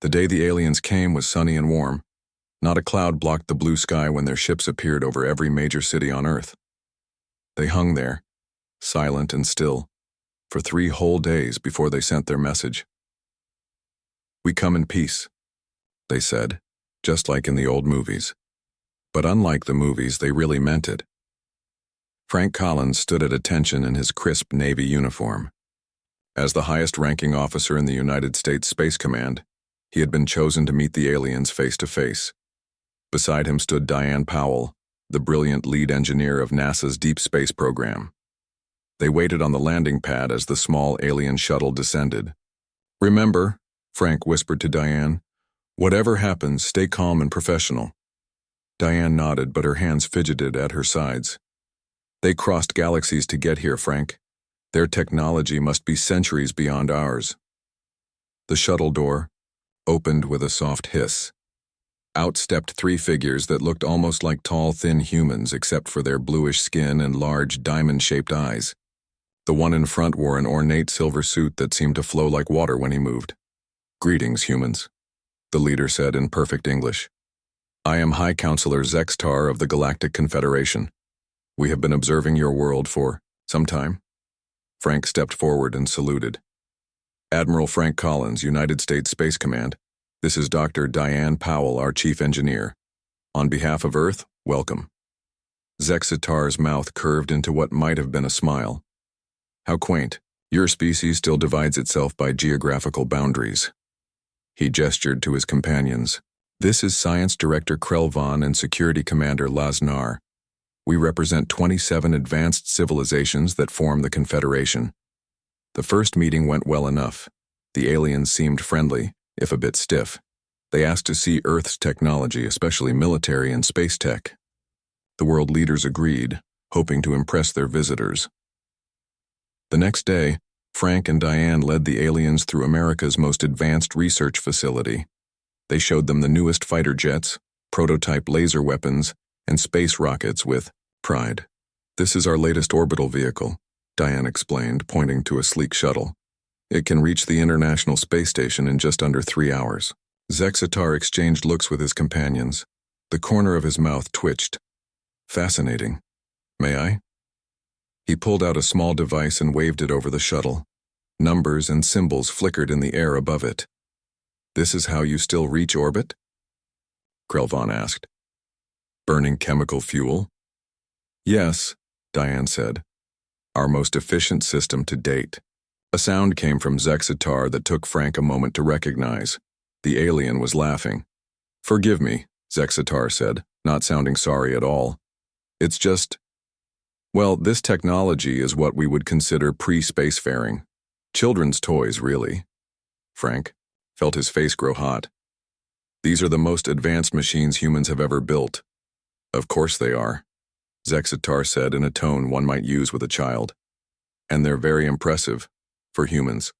The day the aliens came was sunny and warm. Not a cloud blocked the blue sky when their ships appeared over every major city on Earth. They hung there, silent and still, for 3 whole days before they sent their message. "We come in peace," they said, just like in the old movies. But unlike the movies, they really meant it. Frank Collins stood at attention in his crisp Navy uniform. As the highest-ranking officer in the United States Space Command, he had been chosen to meet the aliens face to face. Beside him stood Diane Powell, the brilliant lead engineer of NASA's Deep Space program. They waited on the landing pad as the small alien shuttle descended. "Remember," Frank whispered to Diane, "whatever happens, stay calm and professional." Diane nodded, but her hands fidgeted at her sides. "They crossed galaxies to get here, Frank. Their technology must be centuries beyond ours." The shuttle door opened with a soft hiss. Out stepped 3 figures that looked almost like tall, thin humans except for their bluish skin and large, diamond-shaped eyes. The one in front wore an ornate silver suit that seemed to flow like water when he moved. "Greetings, humans," the leader said in perfect English. "I am High Counselor Zextar of the Galactic Confederation. We have been observing your world for some time." Frank stepped forward and saluted. "Admiral Frank Collins, United States Space Command. This is Dr. Diane Powell, our chief engineer. On behalf of Earth, welcome." Zextar's mouth curved into what might have been a smile. "How quaint. Your species still divides itself by geographical boundaries." He gestured to his companions. "This is Science Director Krelvan and Security Commander Lasnar. We represent 27 advanced civilizations that form the Confederation." The first meeting went well enough. The aliens seemed friendly, if a bit stiff. They asked to see Earth's technology, especially military and space tech. The world leaders agreed, hoping to impress their visitors. The next day, Frank and Diane led the aliens through America's most advanced research facility. They showed them the newest fighter jets, prototype laser weapons, and space rockets with pride. "This is our latest orbital vehicle," Diane explained, pointing to a sleek shuttle. "It can reach the International Space Station in just under 3 hours." Zextar exchanged looks with his companions. The corner of his mouth twitched. "Fascinating. May I?" He pulled out a small device and waved it over the shuttle. Numbers and symbols flickered in the air above it. "This is how you still reach orbit?" Krelvan asked. "Burning chemical fuel?" "Yes," Diane said. "Our most efficient system to date." A sound came from Zextar that took Frank a moment to recognize. The alien was laughing. "Forgive me," Zextar said, not sounding sorry at all. "It's just... well, this technology is what we would consider pre-spacefaring. Children's toys, really." Frank felt his face grow hot. "These are the most advanced machines humans have ever built." "Of course they are," Zextar said in a tone one might use with a child. "And they're very impressive, for humans."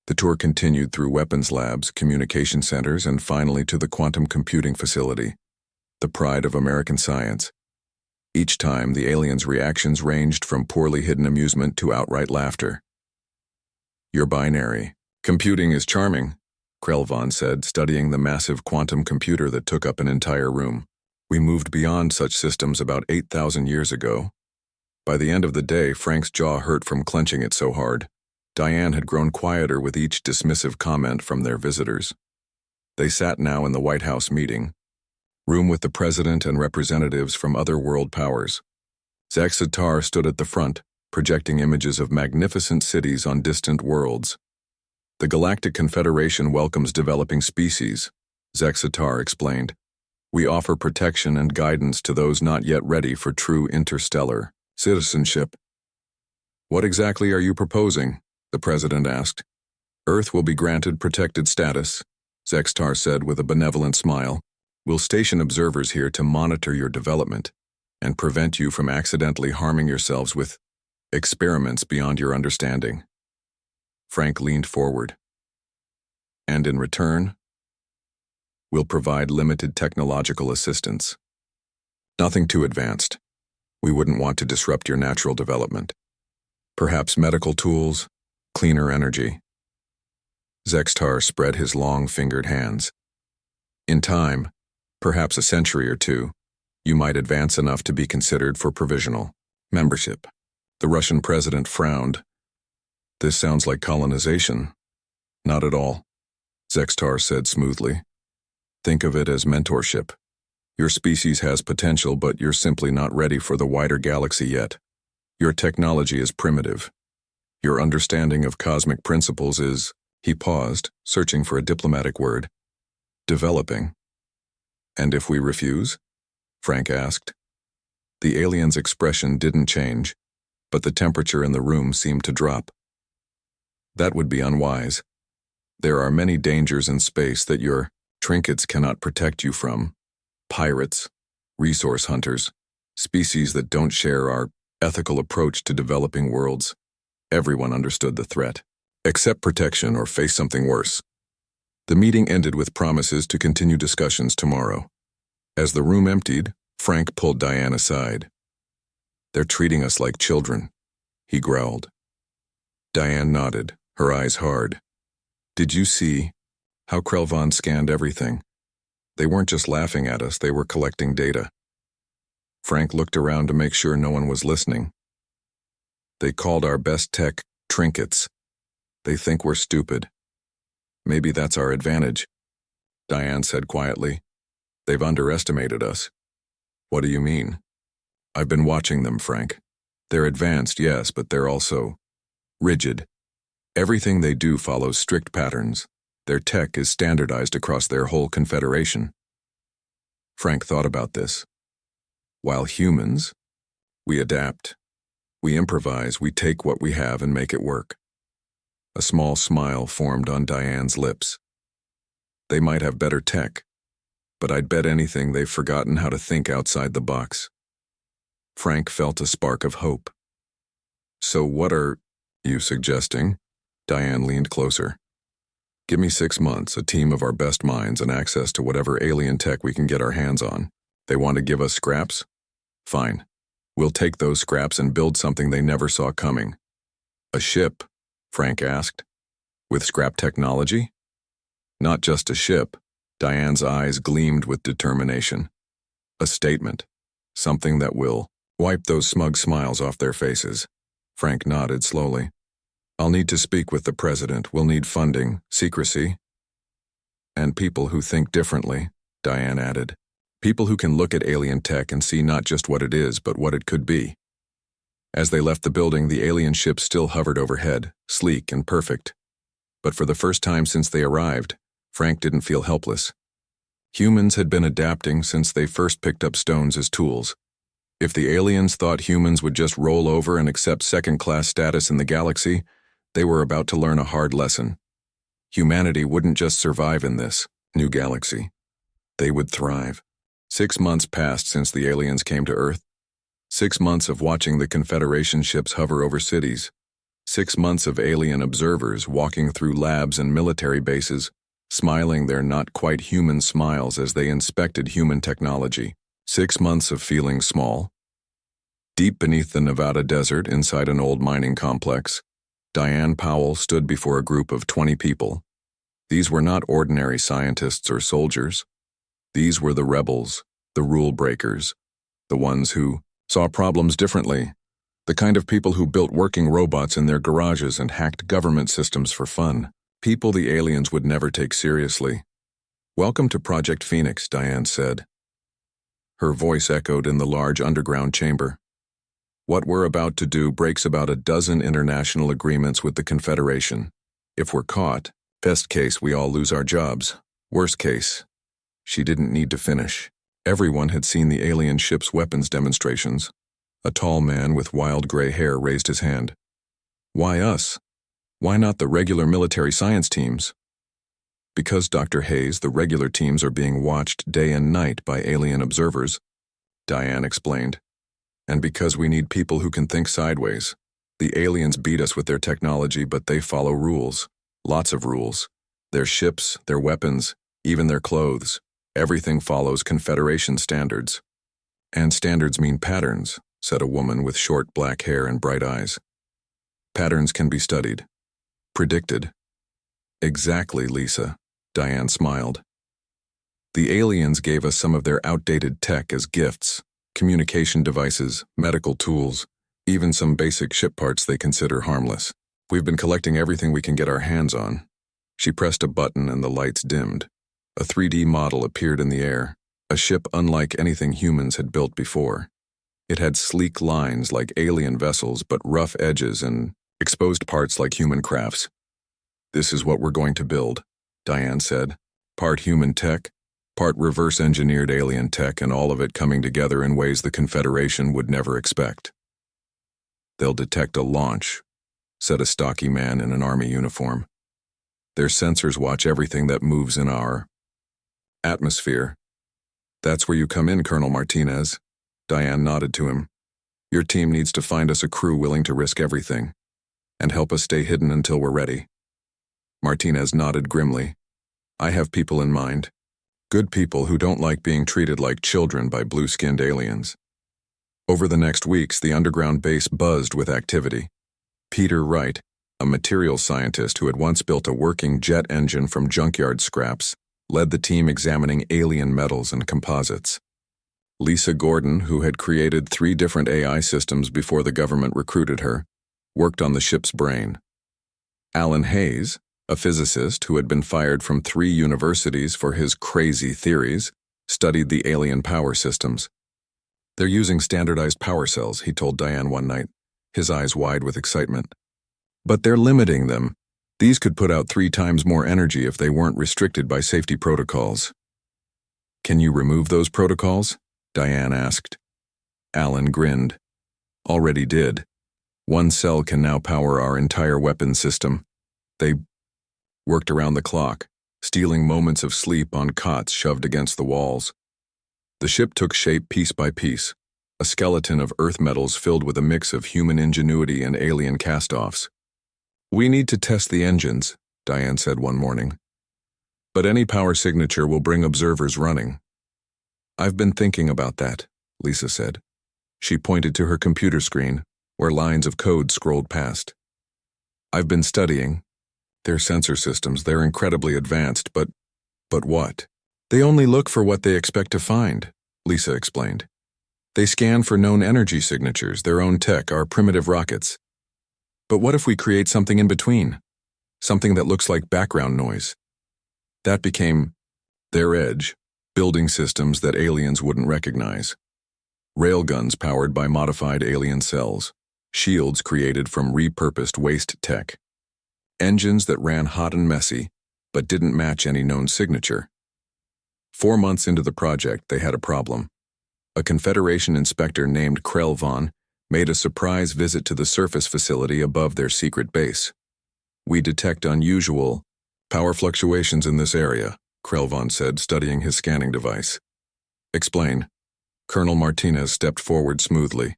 The tour continued through weapons labs, communication centers, and finally to the quantum computing facility, the pride of American science. Each time, the aliens' reactions ranged from poorly hidden amusement to outright laughter. "You're binary. Computing is charming," Krelvan said, studying the massive quantum computer that took up an entire room. "We moved beyond such systems about 8,000 years ago." By the end of the day, Frank's jaw hurt from clenching it so hard. Diane had grown quieter with each dismissive comment from their visitors. They sat now in the White House meeting room with the president and representatives from other world powers. Zextar stood at the front, projecting images of magnificent cities on distant worlds. "The Galactic Confederation welcomes developing species," Zextar explained. "We offer protection and guidance to those not yet ready for true interstellar citizenship." "What exactly are you proposing?" the president asked. "Earth will be granted protected status," Zextar said with a benevolent smile. "We'll station observers here to monitor your development and prevent you from accidentally harming yourselves with experiments beyond your understanding." Frank leaned forward. "And in return, we'll provide limited technological assistance. Nothing too advanced. We wouldn't want to disrupt your natural development. Perhaps medical tools, cleaner energy." Zextar spread his long-fingered hands. In time, perhaps a century or two, you might advance enough to be considered for provisional membership. The Russian president frowned. This sounds like colonization. Not at all, Zextar said smoothly. Think of it as mentorship. Your species has potential, but you're simply not ready for the wider galaxy yet. Your technology is primitive. Your understanding of cosmic principles is, he paused, searching for a diplomatic word, developing. And if we refuse? Frank asked. The alien's expression didn't change, but the temperature in the room seemed to drop. That would be unwise. There are many dangers in space that your trinkets cannot protect you from. Pirates, resource hunters, species that don't share our ethical approach to developing worlds. Everyone understood the threat. Accept protection or face something worse. The meeting ended with promises to continue discussions tomorrow. As the room emptied, Frank pulled Diane aside. They're treating us like children, he growled. Diane nodded, her eyes hard. Did you see how Krelvan scanned everything? They weren't just laughing at us, they were collecting data. Frank looked around to make sure no one was listening. They called our best tech trinkets. They think we're stupid. Maybe that's our advantage, Diane said quietly. They've underestimated us. What do you mean? I've been watching them, Frank. They're advanced, yes, but they're also rigid. Everything they do follows strict patterns. Their tech is standardized across their whole confederation. Frank thought about this. While humans, we adapt. We improvise, we take what we have and make it work. A small smile formed on Diane's lips. They might have better tech, but I'd bet anything they've forgotten how to think outside the box. Frank felt a spark of hope. So what are you suggesting? Diane leaned closer. Give me 6 months, a team of our best minds, and access to whatever alien tech we can get our hands on. They want to give us scraps? Fine. We'll take those scraps and build something they never saw coming. A ship? Frank asked. With scrap technology? Not just a ship. Diane's eyes gleamed with determination. A statement. Something that will wipe those smug smiles off their faces. Frank nodded slowly. I'll need to speak with the president. We'll need funding, secrecy, and people who think differently, Diane added. People who can look at alien tech and see not just what it is, but what it could be. As they left the building, the alien ship still hovered overhead, sleek and perfect. But for the first time since they arrived, Frank didn't feel helpless. Humans had been adapting since they first picked up stones as tools. If the aliens thought humans would just roll over and accept second-class status in the galaxy, they were about to learn a hard lesson. Humanity wouldn't just survive in this new galaxy. They would thrive. 6 months passed since the aliens came to Earth. 6 months of watching the Confederation ships hover over cities. 6 months of alien observers walking through labs and military bases, smiling their not-quite-human smiles as they inspected human technology. 6 months of feeling small. Deep beneath the Nevada desert, inside an old mining complex, Diane Powell stood before a group of 20 people. These were not ordinary scientists or soldiers. These were the rebels, the rule breakers, the ones who saw problems differently, the kind of people who built working robots in their garages and hacked government systems for fun, people the aliens would never take seriously. Welcome to Project Phoenix, Diane said. Her voice echoed in the large underground chamber. What we're about to do breaks about a dozen international agreements with the Confederation. If we're caught, best case we all lose our jobs. Worst case. She didn't need to finish. Everyone had seen the alien ship's weapons demonstrations. A tall man with wild gray hair raised his hand. Why us? Why not the regular military science teams? Because, Dr. Hayes, the regular teams are being watched day and night by alien observers, Diane explained. And because we need people who can think sideways. The aliens beat us with their technology, but they follow rules. Lots of rules. Their ships, their weapons, even their clothes. Everything follows Confederation standards. And standards mean patterns, said a woman with short black hair and bright eyes. Patterns can be studied. Predicted. Exactly, Lisa. Diane smiled. The aliens gave us some of their outdated tech as gifts, communication devices, medical tools, even some basic ship parts they consider harmless. We've been collecting everything we can get our hands on. She pressed a button and the lights dimmed. A 3D model appeared in the air, a ship unlike anything humans had built before. It had sleek lines like alien vessels, but rough edges and exposed parts like human crafts. This is what we're going to build, Diane said. Part human tech, part reverse-engineered alien tech, and all of it coming together in ways the Confederation would never expect. They'll detect a launch, said a stocky man in an army uniform. Their sensors watch everything that moves in our atmosphere. That's where you come in, Colonel Martinez. Diane nodded to him. Your team needs to find us a crew willing to risk everything, and help us stay hidden until we're ready. Martinez nodded grimly. I have people in mind. Good people who don't like being treated like children by blue-skinned aliens. Over the next weeks, the underground base buzzed with activity. Peter Wright, a materials scientist who had once built a working jet engine from junkyard scraps, led the team examining alien metals and composites. Lisa Gordon, who had created 3 different AI systems before the government recruited her, worked on the ship's brain. Alan Hayes, a physicist who had been fired from 3 universities for his crazy theories, studied the alien power systems. They're using standardized power cells, he told Diane one night, his eyes wide with excitement. But they're limiting them. These could put out 3 times more energy if they weren't restricted by safety protocols. Can you remove those protocols? Diane asked. Alan grinned. Already did. 1 cell can now power our entire weapons system. They worked around the clock, stealing moments of sleep on cots shoved against the walls. The ship took shape piece by piece, a skeleton of earth metals filled with a mix of human ingenuity and alien cast-offs. We need to test the engines, Diane said one morning. But any power signature will bring observers running. I've been thinking about that, Lisa said. She pointed to her computer screen, where lines of code scrolled past. I've been studying. Their sensor systems, they're incredibly advanced, but what? They only look for what they expect to find, Lisa explained. They scan for known energy signatures, their own tech, our primitive rockets. But what if we create something in between? Something that looks like background noise? That became their edge, building systems that aliens wouldn't recognize. Railguns powered by modified alien cells, shields created from repurposed waste tech, engines that ran hot and messy, but didn't match any known signature. 4 months into the project, they had a problem. A Confederation inspector named Krell made a surprise visit to the surface facility above their secret base. We detect unusual power fluctuations in this area, Krell said, studying his scanning device. Explain. Colonel Martinez stepped forward smoothly.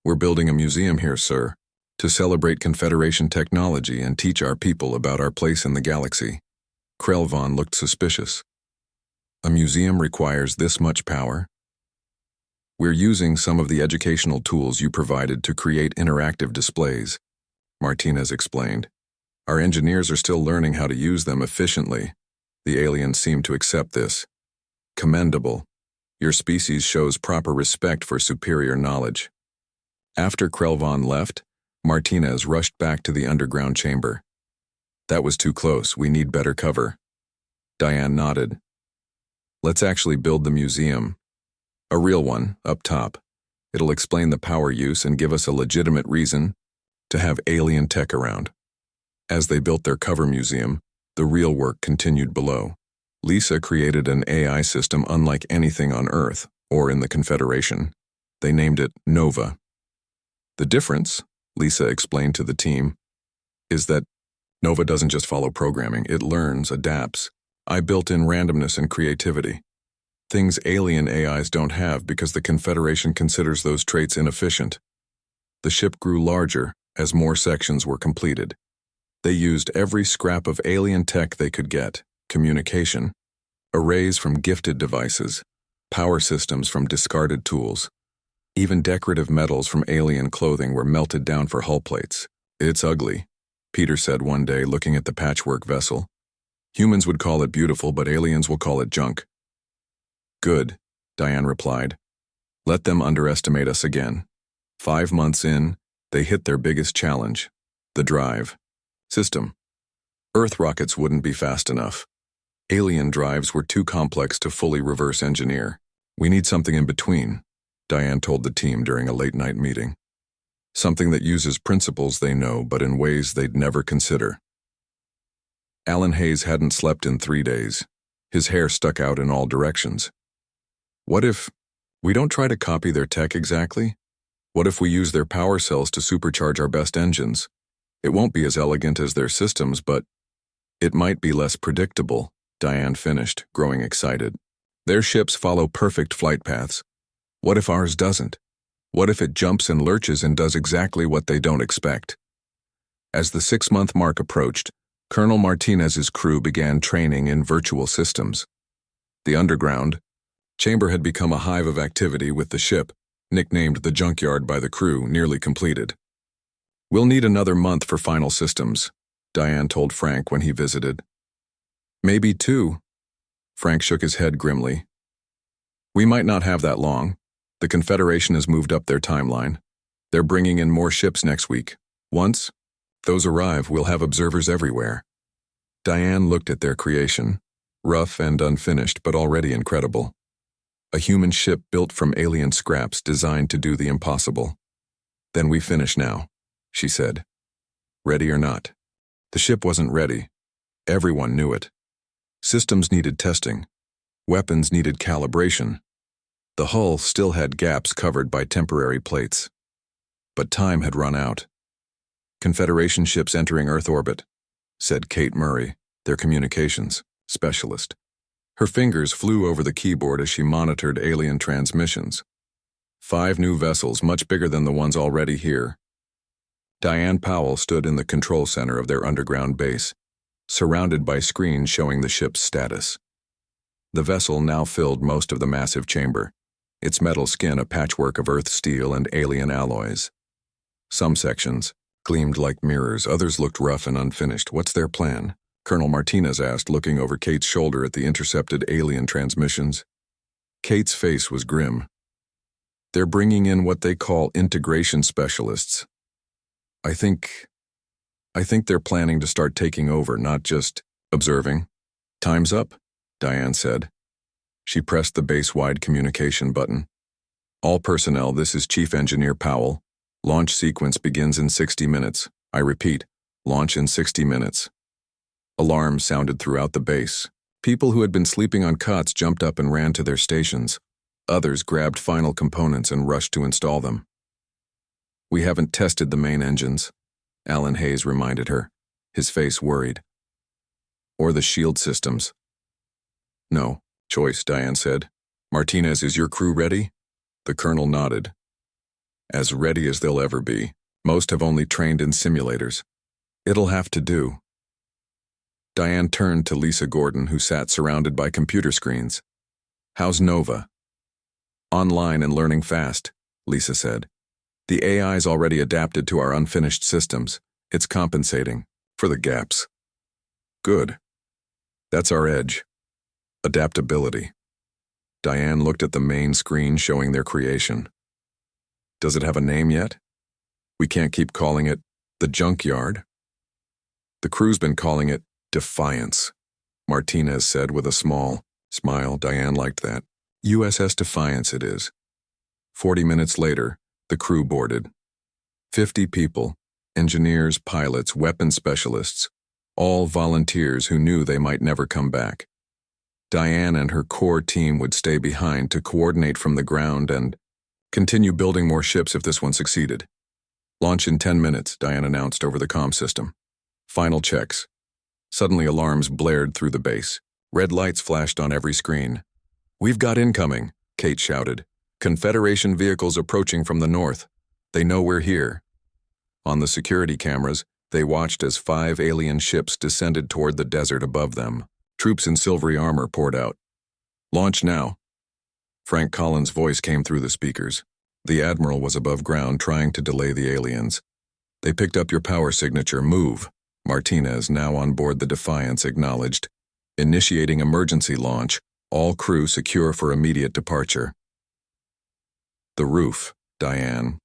We're building a museum here, sir, to celebrate Confederation technology and teach our people about our place in the galaxy. Krell looked suspicious. A museum requires this much power? We're using some of the educational tools you provided to create interactive displays, Martinez explained. Our engineers are still learning how to use them efficiently. The aliens seem to accept this. Commendable. Your species shows proper respect for superior knowledge. After Krell left, Martinez rushed back to the underground chamber. That was too close. We need better cover. Diane nodded. Let's actually build the museum. A real one, up top. It'll explain the power use and give us a legitimate reason to have alien tech around. As they built their cover museum, the real work continued below. Lisa created an AI system unlike anything on Earth or in the Confederation. They named it Nova. The difference, Lisa explained to the team, is that Nova doesn't just follow programming, it learns, adapts. I built in randomness and creativity. Things alien AIs don't have because the Confederation considers those traits inefficient. The ship grew larger as more sections were completed. They used every scrap of alien tech they could get, communication, arrays from gifted devices, power systems from discarded tools. Even decorative metals from alien clothing were melted down for hull plates. It's ugly. Peter said one day, looking at the patchwork vessel. Humans would call it beautiful, but aliens will call it junk. Good, Diane replied. Let them underestimate us again. 5 months in, they hit their biggest challenge, the drive system. Earth rockets wouldn't be fast enough. Alien drives were too complex to fully reverse engineer. We need something in between, Diane told the team during a late-night meeting. Something that uses principles they know, but in ways they'd never consider. Alan Hayes hadn't slept in 3 days. His hair stuck out in all directions. What if we don't try to copy their tech exactly? What if we use their power cells to supercharge our best engines? It won't be as elegant as their systems, but it might be less predictable, Diane finished, growing excited. Their ships follow perfect flight paths. What if ours doesn't? What if it jumps and lurches and does exactly what they don't expect? As the 6-month mark approached, Colonel Martinez's crew began training in virtual systems. The underground chamber had become a hive of activity, with the ship, nicknamed the junkyard by the crew, nearly completed. We'll need another month for final systems, Diane told Frank when he visited. Maybe 2. Frank shook his head grimly. We might not have that long. The Confederation has moved up their timeline. They're bringing in more ships next week. Once those arrive, we'll have observers everywhere. Diane looked at their creation, rough and unfinished, but already incredible. A human ship built from alien scraps designed to do the impossible. Then we finish now, she said. Ready or not? The ship wasn't ready. Everyone knew it. Systems needed testing. Weapons needed calibration. The hull still had gaps covered by temporary plates. But time had run out. Confederation ships entering Earth orbit, said Kate Murray, their communications specialist. Her fingers flew over the keyboard as she monitored alien transmissions. 5 new vessels, much bigger than the ones already here. Diane Powell stood in the control center of their underground base, surrounded by screens showing the ship's status. The vessel now filled most of the massive chamber, its metal skin a patchwork of Earth steel and alien alloys. Some sections gleamed like mirrors, others looked rough and unfinished. What's their plan? Colonel Martinez asked, looking over Kate's shoulder at the intercepted alien transmissions. Kate's face was grim. They're bringing in what they call integration specialists. I think they're planning to start taking over, not just observing. Time's up, Diane said. She pressed the base-wide communication button. All personnel, this is Chief Engineer Powell. Launch sequence begins in 60 minutes. I repeat, launch in 60 minutes. Alarms sounded throughout the base. People who had been sleeping on cots jumped up and ran to their stations. Others grabbed final components and rushed to install them. We haven't tested the main engines, Alan Hayes reminded her, his face worried. Or the shield systems. No, choice, Diane said. Martinez, is your crew ready? The colonel nodded. As ready as they'll ever be. Most have only trained in simulators. It'll have to do. Diane turned to Lisa Gordon, who sat surrounded by computer screens. How's Nova? Online and learning fast, Lisa said. The AI's already adapted to our unfinished systems. It's compensating for the gaps. Good. That's our edge. Adaptability. Diane looked at the main screen showing their creation. Does it have a name yet? We can't keep calling it the junkyard. The crew's been calling it Defiance, Martinez said with a small smile. Diane liked that. USS Defiance it is. 40 minutes later, the crew boarded. 50 people, engineers, pilots, weapons specialists, all volunteers who knew they might never come back. Diane and her core team would stay behind to coordinate from the ground and continue building more ships if this one succeeded. Launch in 10 minutes, Diane announced over the comm system. Final checks. Suddenly alarms blared through the base. Red lights flashed on every screen. We've got incoming, Kate shouted. Confederation vehicles approaching from the north. They know we're here. On the security cameras, they watched as 5 alien ships descended toward the desert above them. Troops in silvery armor poured out. Launch now. Frank Collins' voice came through the speakers. The Admiral was above ground trying to delay the aliens. They picked up your power signature. Move. Martinez, now on board the Defiance, acknowledged. Initiating emergency launch, all crew secure for immediate departure. The roof, Diane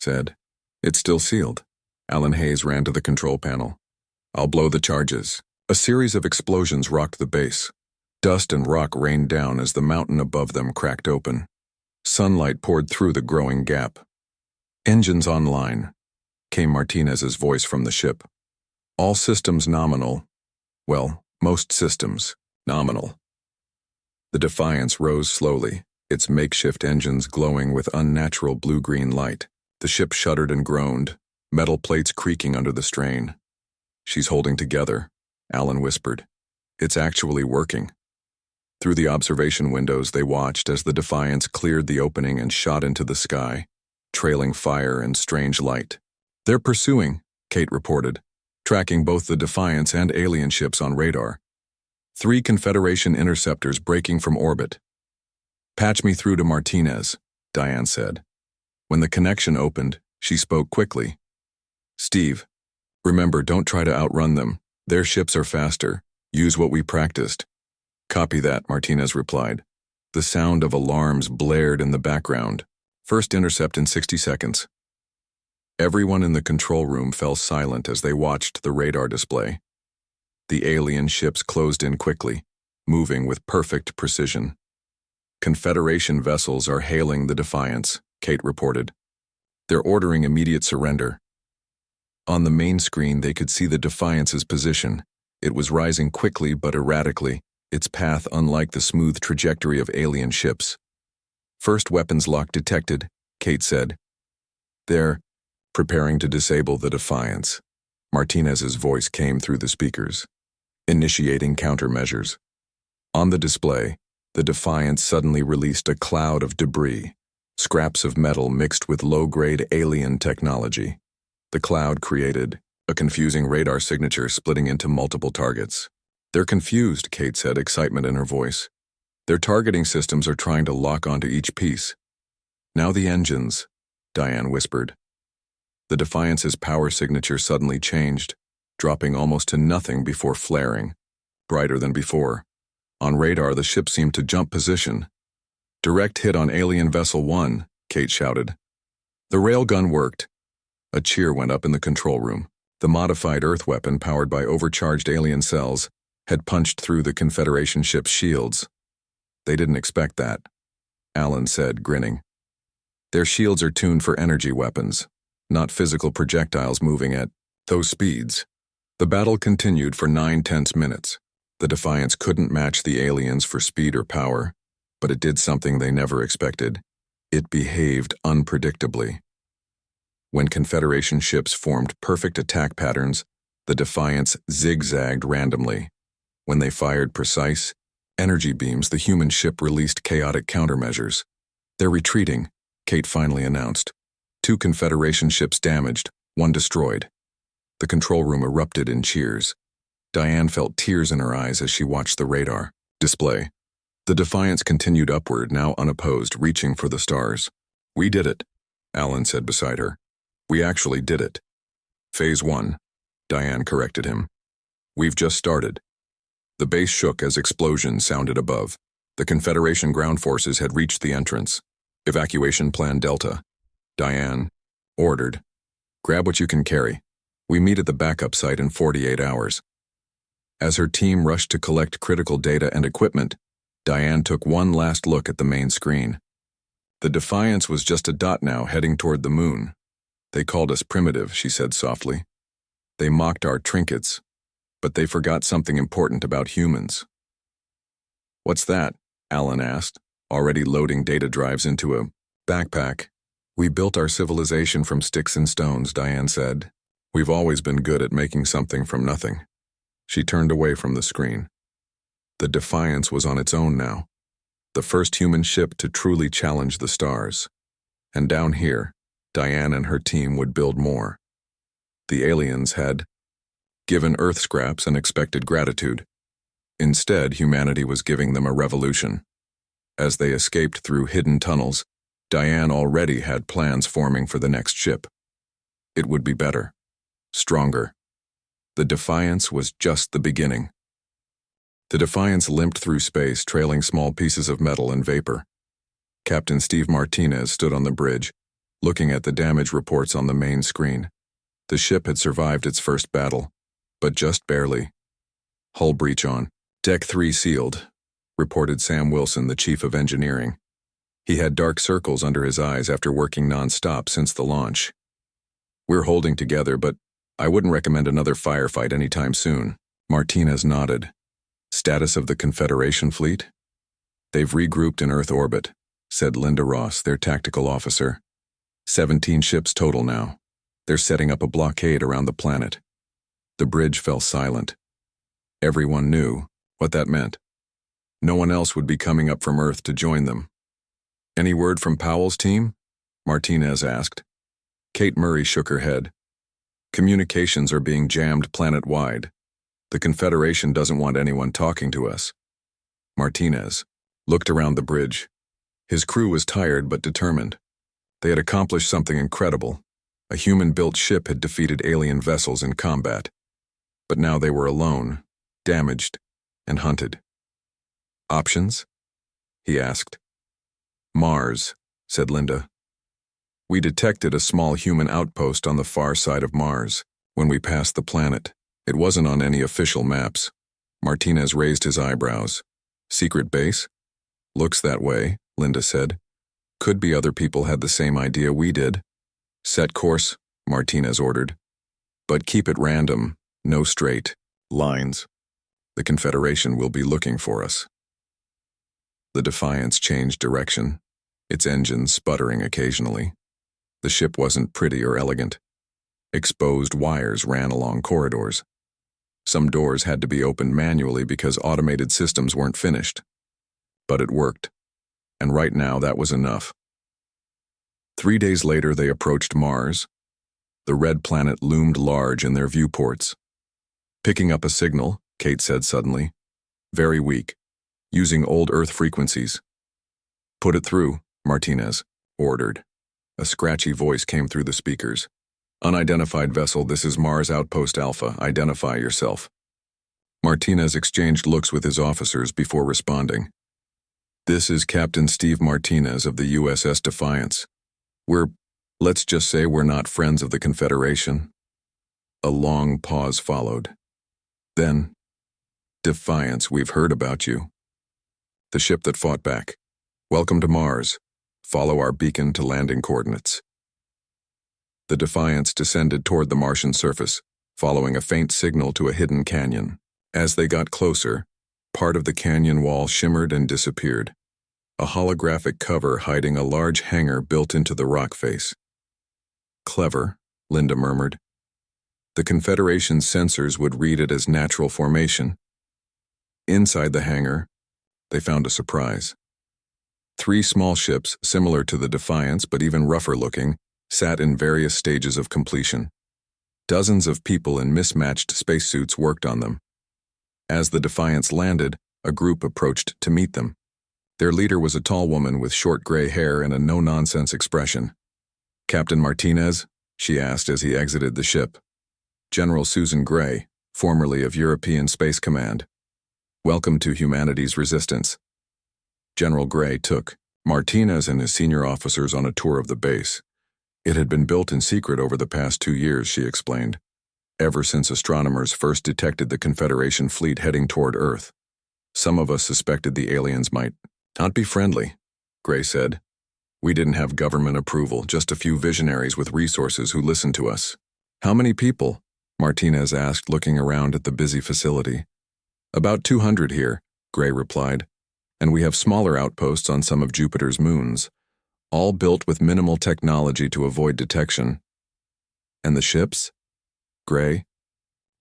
said. It's still sealed. Alan Hayes ran to the control panel. I'll blow the charges. A series of explosions rocked the base. Dust and rock rained down as the mountain above them cracked open. Sunlight poured through the growing gap. Engines online, came Martinez's voice from the ship. All systems nominal. Well, most systems nominal. The Defiance rose slowly, its makeshift engines glowing with unnatural blue-green light. The ship shuddered and groaned, metal plates creaking under the strain. She's holding together, Alan whispered. It's actually working. Through the observation windows they watched as the Defiance cleared the opening and shot into the sky, trailing fire and strange light. They're pursuing, Kate reported, tracking both the Defiance and alien ships on radar. 3 Confederation interceptors breaking from orbit. Patch me through to Martinez, Diane said. When the connection opened, she spoke quickly. Steve, remember, don't try to outrun them. Their ships are faster. Use what we practiced. Copy that, Martinez replied. The sound of alarms blared in the background. First intercept in 60 seconds. Everyone in the control room fell silent as they watched the radar display. The alien ships closed in quickly, moving with perfect precision. Confederation vessels are hailing the Defiance, Kate reported. They're ordering immediate surrender. On the main screen they could see the Defiance's position. It was rising quickly but erratically, its path unlike the smooth trajectory of alien ships. First weapons lock detected, Kate said. They're preparing to disable the Defiance. Martinez's voice came through the speakers. Initiating countermeasures. On the display, the Defiance suddenly released a cloud of debris, scraps of metal mixed with low-grade alien technology. The cloud created a confusing radar signature splitting into multiple targets. They're confused, Kate said, excitement in her voice. Their targeting systems are trying to lock onto each piece. Now the engines, Diane whispered. The Defiance's power signature suddenly changed, dropping almost to nothing before flaring, brighter than before. On radar, the ship seemed to jump position. Direct hit on Alien Vessel 1, Kate shouted. The railgun worked. A cheer went up in the control room. The modified Earth weapon, powered by overcharged alien cells, had punched through the Confederation ship's shields. They didn't expect that, Alan said, grinning. Their shields are tuned for energy weapons, not physical projectiles moving at those speeds. The battle continued for 9 tense minutes. The Defiance couldn't match the aliens for speed or power, but it did something they never expected. It behaved unpredictably. When Confederation ships formed perfect attack patterns, the Defiance zigzagged randomly. When they fired precise energy beams, the human ship released chaotic countermeasures. They're retreating, Kate finally announced. 2 Confederation ships damaged, 1 destroyed. The control room erupted in cheers. Diane felt tears in her eyes as she watched the radar display. The Defiance continued upward, now unopposed, reaching for the stars. We did it, Alan said beside her. We actually did it. Phase 1, Diane corrected him. We've just started. The base shook as explosions sounded above. The Confederation ground forces had reached the entrance. Evacuation Plan Delta. Diane ordered. Grab what you can carry. We meet at the backup site in 48 hours. As her team rushed to collect critical data and equipment, Diane took one last look at the main screen. The Defiance was just a dot now, heading toward the moon. They called us primitive, she said softly. They mocked our trinkets, but they forgot something important about humans. What's that? Alan asked, already loading data drives into a backpack. We built our civilization from sticks and stones, Diane said. We've always been good at making something from nothing. She turned away from the screen. The Defiance was on its own now, the first human ship to truly challenge the stars. And down here, Diane and her team would build more. The aliens had given Earth scraps and expected gratitude. Instead, humanity was giving them a revolution. As they escaped through hidden tunnels, Diane already had plans forming for the next ship. It would be better, stronger, The Defiance was just the beginning. The Defiance limped through space, trailing small pieces of metal and vapor. Captain Steve Martinez stood on the bridge, looking at the damage reports on the main screen. The ship had survived its first battle, but just barely. Hull breach on. Deck 3 sealed, reported Sam Wilson, the chief of engineering. He had dark circles under his eyes after working non-stop since the launch. We're holding together, but I wouldn't recommend another firefight anytime soon. Martinez nodded. Status of the Confederation fleet? They've regrouped in Earth orbit, said Linda Ross, their tactical officer. 17 ships total now. They're setting up a blockade around the planet. The bridge fell silent. Everyone knew what that meant. No one else would be coming up from Earth to join them. Any word from Powell's team? Martinez asked. Kate Murray shook her head. Communications are being jammed planet-wide. The Confederation doesn't want anyone talking to us. Martinez looked around the bridge. His crew was tired but determined. They had accomplished something incredible. A human-built ship had defeated alien vessels in combat. But now they were alone, damaged, and hunted. Options? He asked. Mars, said Linda. We detected a small human outpost on the far side of Mars when we passed the planet. It wasn't on any official maps. Martinez raised his eyebrows. Secret base? Looks that way, Linda said. Could be other people had the same idea we did. Set course, Martinez ordered. But keep it random, no straight lines. The Confederation will be looking for us. The Defiance changed direction, its engines sputtering occasionally. The ship wasn't pretty or elegant. Exposed wires ran along corridors. Some doors had to be opened manually because automated systems weren't finished. But it worked, and right now that was enough. 3 days later they approached Mars. The red planet loomed large in their viewports. Picking up a signal, Kate said suddenly. Very weak, using old Earth frequencies. Put it through, Martinez ordered. A scratchy voice came through the speakers. Unidentified vessel, this is Mars Outpost Alpha. Identify yourself. Martinez exchanged looks with his officers before responding. This is Captain Steve Martinez of the USS Defiance. Let's just say we're not friends of the Confederation. A long pause followed. Then, Defiance, we've heard about you. The ship that fought back. Welcome to Mars. Follow our beacon to landing coordinates. The Defiance descended toward the Martian surface, following a faint signal to a hidden canyon. As they got closer, part of the canyon wall shimmered and disappeared, a holographic cover hiding a large hangar built into the rock face. Clever, Linda murmured. The Confederation's sensors would read it as natural formation. Inside the hangar, they found a surprise. 3 small ships, similar to the Defiance but even rougher looking, sat in various stages of completion. Dozens of people in mismatched spacesuits worked on them. As the Defiance landed, a group approached to meet them. Their leader was a tall woman with short gray hair and a no-nonsense expression. Captain Martinez? She asked as he exited the ship. General Susan Gray, formerly of European Space Command. Welcome to humanity's resistance. General Gray took Martinez and his senior officers on a tour of the base. It had been built in secret over the past 2 years, she explained, ever since astronomers first detected the Confederation fleet heading toward Earth. Some of us suspected the aliens might not be friendly, Gray said. We didn't have government approval, just a few visionaries with resources who listened to us. How many people? Martinez asked, looking around at the busy facility. About 200 here, Gray replied, and we have smaller outposts on some of Jupiter's moons, all built with minimal technology to avoid detection. And the ships? Gray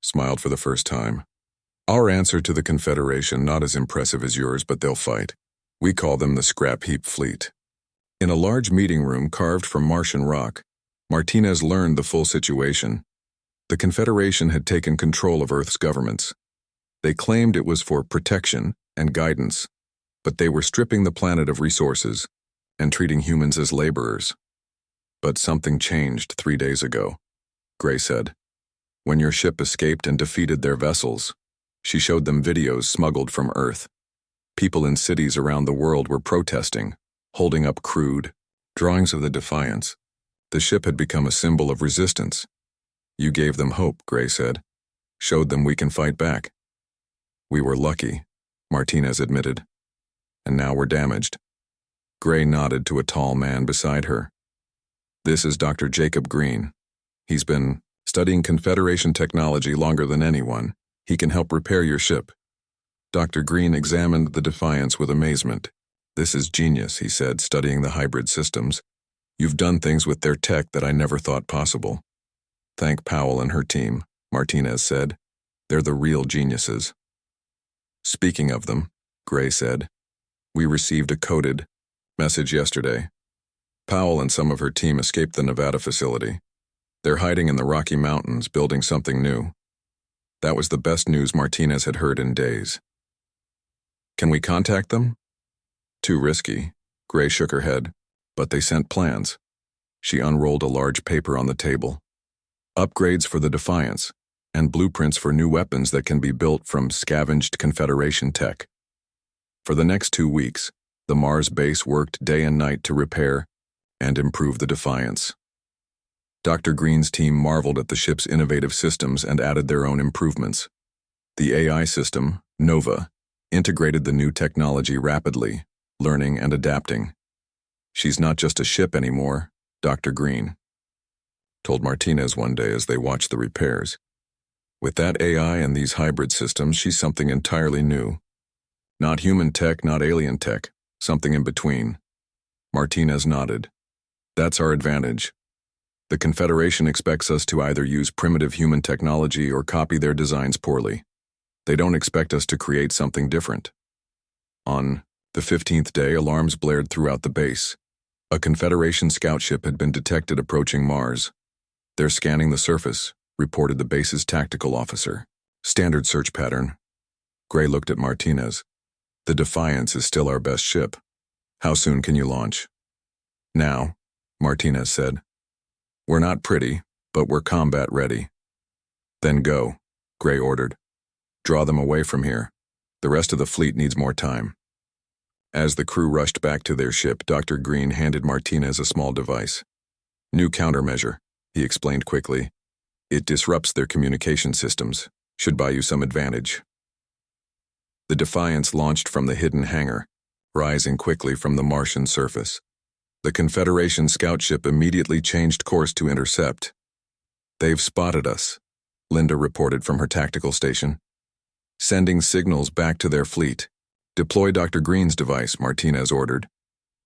smiled for the first time. Our answer to the Confederation, not as impressive as yours, but they'll fight. We call them the Scrap Heap Fleet. In a large meeting room carved from Martian rock, Martinez learned the full situation. The Confederation had taken control of Earth's governments. They claimed it was for protection and guidance, but they were stripping the planet of resources and treating humans as laborers. But something changed 3 days ago, Gray said. When your ship escaped and defeated their vessels, she showed them videos smuggled from Earth. People in cities around the world were protesting, holding up crude drawings of the Defiance. The ship had become a symbol of resistance. You gave them hope, Gray said. Showed them we can fight back. We were lucky, Martinez admitted. And now we're damaged. Gray nodded to a tall man beside her. This is Dr. Jacob Green. He's been studying Confederation technology longer than anyone. He can help repair your ship. Dr. Green examined the Defiance with amazement. This is genius, he said, studying the hybrid systems. You've done things with their tech that I never thought possible. Thank Powell and her team, Martinez said. They're the real geniuses. Speaking of them, Gray said, we received a coded message yesterday. Powell and some of her team escaped the Nevada facility. They're hiding in the Rocky Mountains, building something new. That was the best news Martinez had heard in days. Can we contact them? Too risky. Gray shook her head, but they sent plans. She unrolled a large paper on the table. Upgrades for the Defiance, and blueprints for new weapons that can be built from scavenged Confederation tech. For the next 2 weeks, the Mars base worked day and night to repair and improve the Defiance. Dr. Green's team marveled at the ship's innovative systems and added their own improvements. The AI system, Nova, integrated the new technology rapidly, learning and adapting. She's not just a ship anymore, Dr. Green told Martinez one day as they watched the repairs. With that AI and these hybrid systems, she's something entirely new. Not human tech, not alien tech, something in between. Martinez nodded. That's our advantage. The Confederation expects us to either use primitive human technology or copy their designs poorly. They don't expect us to create something different. On the 15th day, alarms blared throughout the base. A Confederation scout ship had been detected approaching Mars. They're scanning the surface, reported the base's tactical officer. Standard search pattern. Gray looked at Martinez. The Defiance is still our best ship. How soon can you launch? Now, Martinez said. We're not pretty, but we're combat ready. Then go, Gray ordered. Draw them away from here. The rest of the fleet needs more time. As the crew rushed back to their ship, Dr. Green handed Martinez a small device. New countermeasure, he explained quickly. It disrupts their communication systems. Should buy you some advantage. The Defiance launched from the hidden hangar, rising quickly from the Martian surface. The Confederation scout ship immediately changed course to intercept. They've spotted us, Linda reported from her tactical station. Sending signals back to their fleet. Deploy Dr. Green's device, Martinez ordered.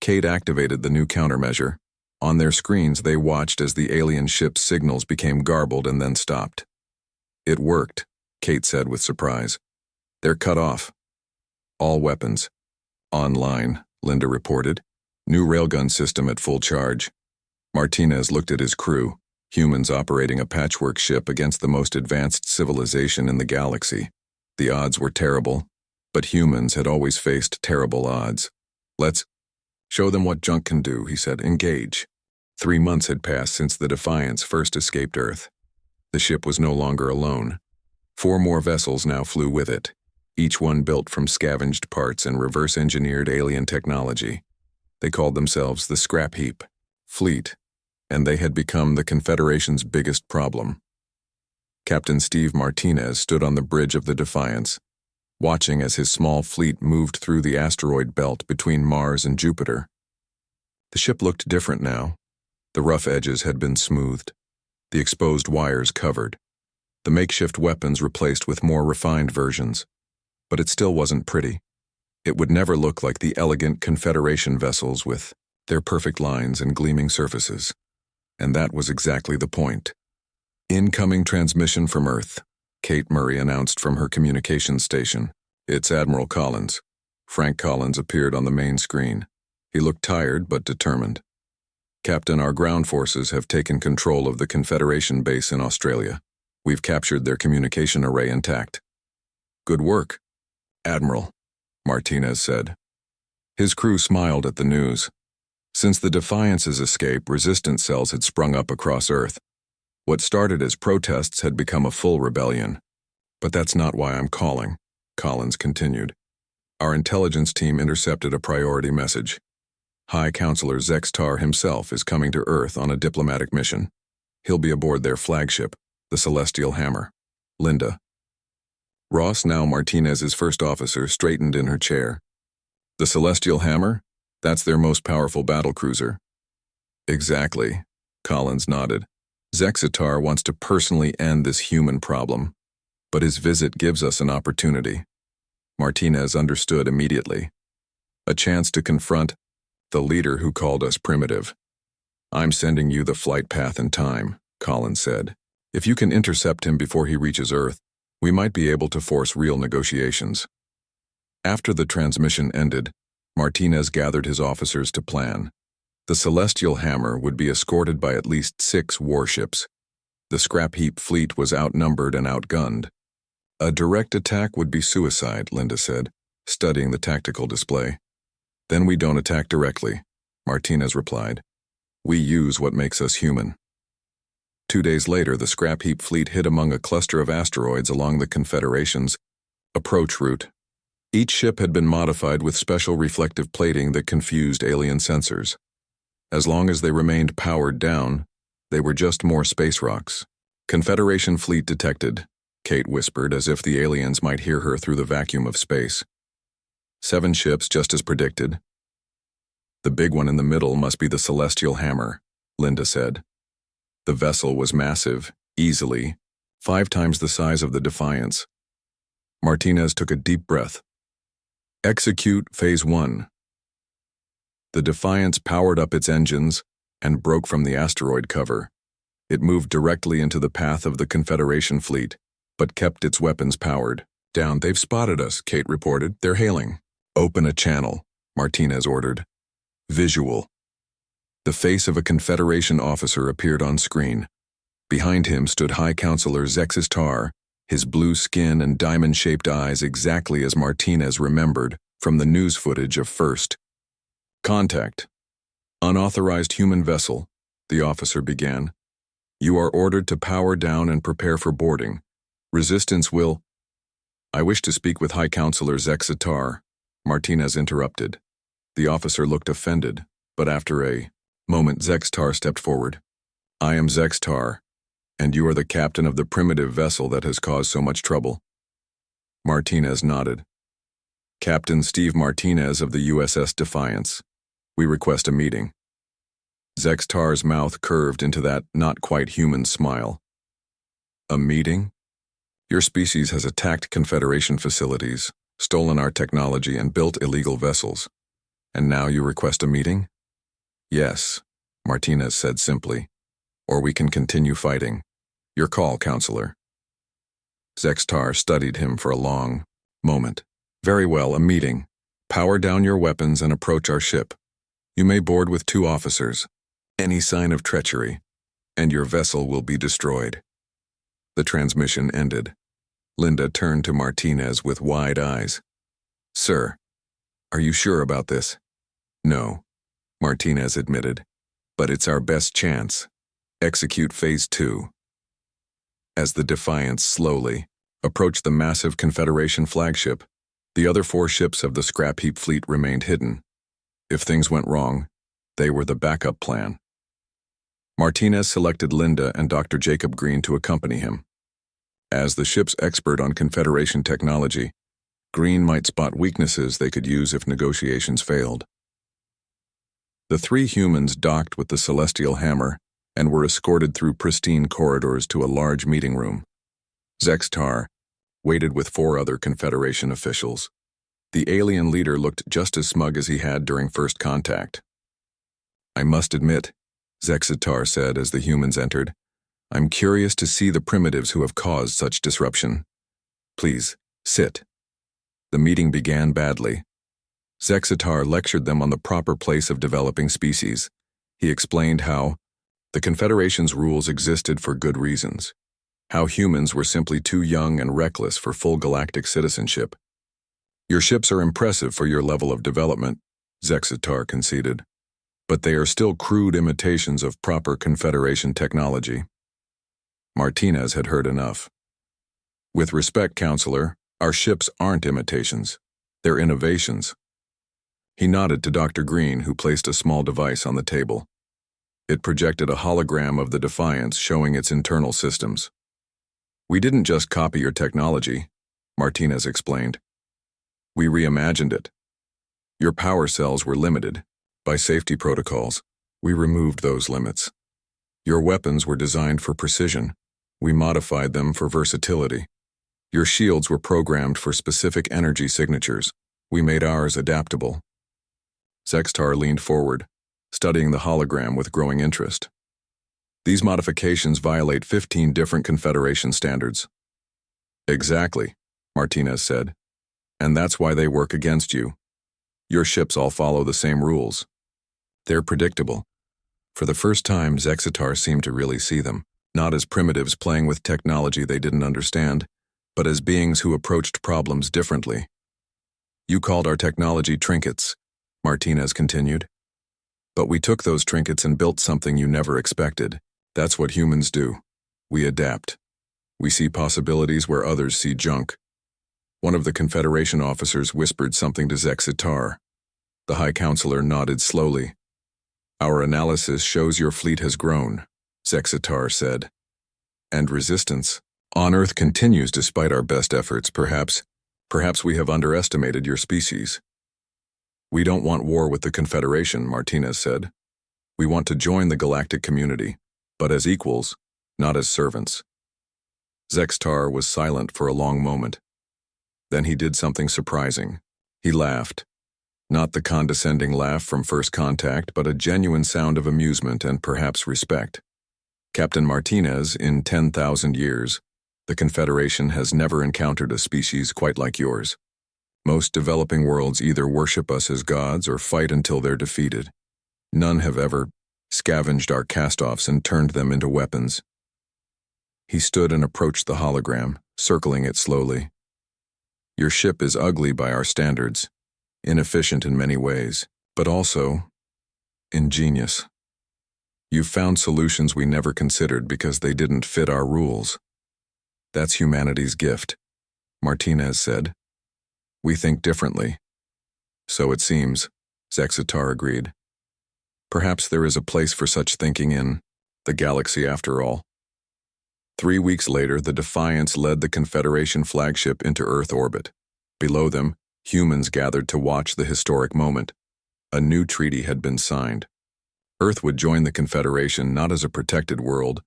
Kate activated the new countermeasure. On their screens, they watched as the alien ship's signals became garbled and then stopped. It worked, Kate said with surprise. They're cut off. All weapons. Online, Linda reported. New railgun system at full charge. Martinez looked at his crew, humans operating a patchwork ship against the most advanced civilization in the galaxy. The odds were terrible, but humans had always faced terrible odds. Let's show them what junk can do, he said. Engage. 3 months had passed since the Defiance first escaped Earth. The ship was no longer alone. 4 more vessels now flew with it, each one built from scavenged parts and reverse-engineered alien technology. They called themselves the Scrap Heap Fleet, and they had become the Confederation's biggest problem. Captain Steve Martinez stood on the bridge of the Defiance, watching as his small fleet moved through the asteroid belt between Mars and Jupiter. The ship looked different now. The rough edges had been smoothed, the exposed wires covered, the makeshift weapons replaced with more refined versions. But it still wasn't pretty. It would never look like the elegant Confederation vessels with their perfect lines and gleaming surfaces. And that was exactly the point. Incoming transmission from Earth, Kate Murray announced from her communications station. It's Admiral Collins. Frank Collins appeared on the main screen. He looked tired but determined. Captain, our ground forces have taken control of the Confederation base in Australia. We've captured their communication array intact. Good work, Admiral, Martinez said. His crew smiled at the news. Since the Defiance's escape, resistance cells had sprung up across Earth. What started as protests had become a full rebellion. But that's not why I'm calling, Collins continued. Our intelligence team intercepted a priority message. High Counselor Zextar himself is coming to Earth on a diplomatic mission. He'll be aboard their flagship, the Celestial Hammer. Linda. Ross, now Martinez's first officer, straightened in her chair. The Celestial Hammer? That's their most powerful battlecruiser. Exactly, Collins nodded. Zexatar wants to personally end this human problem, but his visit gives us an opportunity. Martinez understood immediately. A chance to confront the leader who called us primitive. I'm sending you the flight path and time, Collins said. If you can intercept him before he reaches Earth, we might be able to force real negotiations. After the transmission ended, Martinez gathered his officers to plan. The Celestial Hammer would be escorted by at least 6 warships. The scrap heap fleet was outnumbered and outgunned. A direct attack would be suicide, Linda said, studying the tactical display. Then we don't attack directly, Martinez replied. We use what makes us human. 2 days later, the scrap heap fleet hit among a cluster of asteroids along the Confederation's approach route. Each ship had been modified with special reflective plating that confused alien sensors. As long as they remained powered down, they were just more space rocks. Confederation fleet detected, Kate whispered as if the aliens might hear her through the vacuum of space. 7 ships, just as predicted. The big one in the middle must be the Celestial Hammer, Linda said. The vessel was massive, easily 5 times the size of the Defiance. Martinez took a deep breath. Execute Phase 1. The Defiance powered up its engines and broke from the asteroid cover. It moved directly into the path of the Confederation fleet, but kept its weapons powered. Down, they've spotted us, Kate reported. They're hailing. Open a channel, Martinez ordered. Visual. The face of a Confederation officer appeared on screen. Behind him stood High Counselor Zexistar, his blue skin and diamond-shaped eyes exactly as Martinez remembered from the news footage of First. Contact. Unauthorized human vessel, the officer began. You are ordered to power down and prepare for boarding. Resistance will... I wish to speak with High Counselor Zexatar, Martinez interrupted. The officer looked offended, but after a moment Zextar stepped forward. I am Zextar, and you are the captain of the primitive vessel that has caused so much trouble. Martinez nodded. Captain Steve Martinez of the USS Defiance. We request a meeting. Zextar's mouth curved into that not-quite-human smile. A meeting? Your species has attacked Confederation facilities, stolen our technology, and built illegal vessels. And now you request a meeting? Yes, Martinez said simply. Or we can continue fighting. Your call, Counselor. Zextar studied him for a long moment. Very well, a meeting. Power down your weapons and approach our ship. You may board with 2 officers. Any sign of treachery, and your vessel will be destroyed. The transmission ended. Linda turned to Martinez with wide eyes. Sir, are you sure about this? No, Martinez admitted, but it's our best chance. Execute Phase 2. As the Defiance slowly approached the massive Confederation flagship, the other 4 ships of the scrap heap fleet remained hidden. If things went wrong, they were the backup plan. Martinez selected Linda and Dr. Jacob Green to accompany him. As the ship's expert on Confederation technology, Green might spot weaknesses they could use if negotiations failed. The 3 humans docked with the Celestial Hammer and were escorted through pristine corridors to a large meeting room. Zextar waited with 4 other Confederation officials. The alien leader looked just as smug as he had during first contact. I must admit, Zexatar said as the humans entered, I'm curious to see the primitives who have caused such disruption. Please, sit. The meeting began badly. Zexatar lectured them on the proper place of developing species. He explained how the Confederation's rules existed for good reasons, how humans were simply too young and reckless for full galactic citizenship. Your ships are impressive for your level of development, Zexatar conceded, but they are still crude imitations of proper Confederation technology. Martinez had heard enough. With respect, counselor, our ships aren't imitations. They're innovations. He nodded to Dr. Green, who placed a small device on the table. It projected a hologram of the Defiance showing its internal systems. We didn't just copy your technology, Martinez explained. We reimagined it. Your power cells were limited. By safety protocols, we removed those limits. Your weapons were designed for precision. We modified them for versatility. Your shields were programmed for specific energy signatures. We made ours adaptable. Zextar leaned forward, studying the hologram with growing interest. These modifications violate 15 different Confederation standards. Exactly, Martinez said. And that's why they work against you. Your ships all follow the same rules. They're predictable. For the first time, Zextar seemed to really see them, not as primitives playing with technology they didn't understand, but as beings who approached problems differently. You called our technology trinkets, Martinez continued. But we took those trinkets and built something you never expected. That's what humans do. We adapt. We see possibilities where others see junk. One of the Confederation officers whispered something to Zextar. The High Counselor nodded slowly. Our analysis shows your fleet has grown, Zextar said. And resistance on Earth continues despite our best efforts, perhaps. Perhaps we have underestimated your species. We don't want war with the Confederation, Martinez said. We want to join the galactic community, but as equals, not as servants. Zextar was silent for a long moment. Then he did something surprising. He laughed. Not the condescending laugh from first contact, but a genuine sound of amusement and perhaps respect. Captain Martinez, in 10,000 years, the Confederation has never encountered a species quite like yours. Most developing worlds either worship us as gods or fight until they're defeated. None have ever scavenged our cast-offs and turned them into weapons. He stood and approached the hologram, circling it slowly. Your ship is ugly by our standards, inefficient in many ways, but also ingenious. You've found solutions we never considered because they didn't fit our rules. That's humanity's gift, Martinez said. We think differently. So it seems, Zextar agreed. Perhaps there is a place for such thinking in the galaxy after all. 3 weeks later, the Defiance led the Confederation flagship into Earth orbit. Below them, humans gathered to watch the historic moment. A new treaty had been signed. Earth would join the Confederation not as a protected world,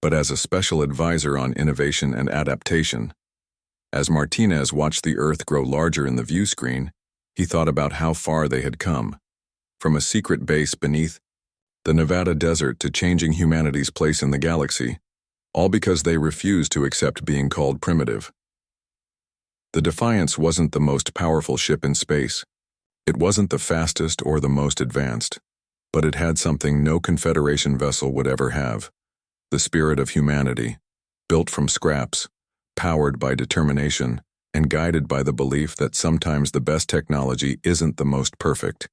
but as a special advisor on innovation and adaptation. As Martinez watched the Earth grow larger in the view screen, he thought about how far they had come. From a secret base beneath the Nevada desert to changing humanity's place in the galaxy, all because they refused to accept being called primitive. The Defiance wasn't the most powerful ship in space. It wasn't the fastest or the most advanced, but it had something no Confederation vessel would ever have: the spirit of humanity, built from scraps, powered by determination, and guided by the belief that sometimes the best technology isn't the most perfect.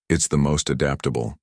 It's the most adaptable.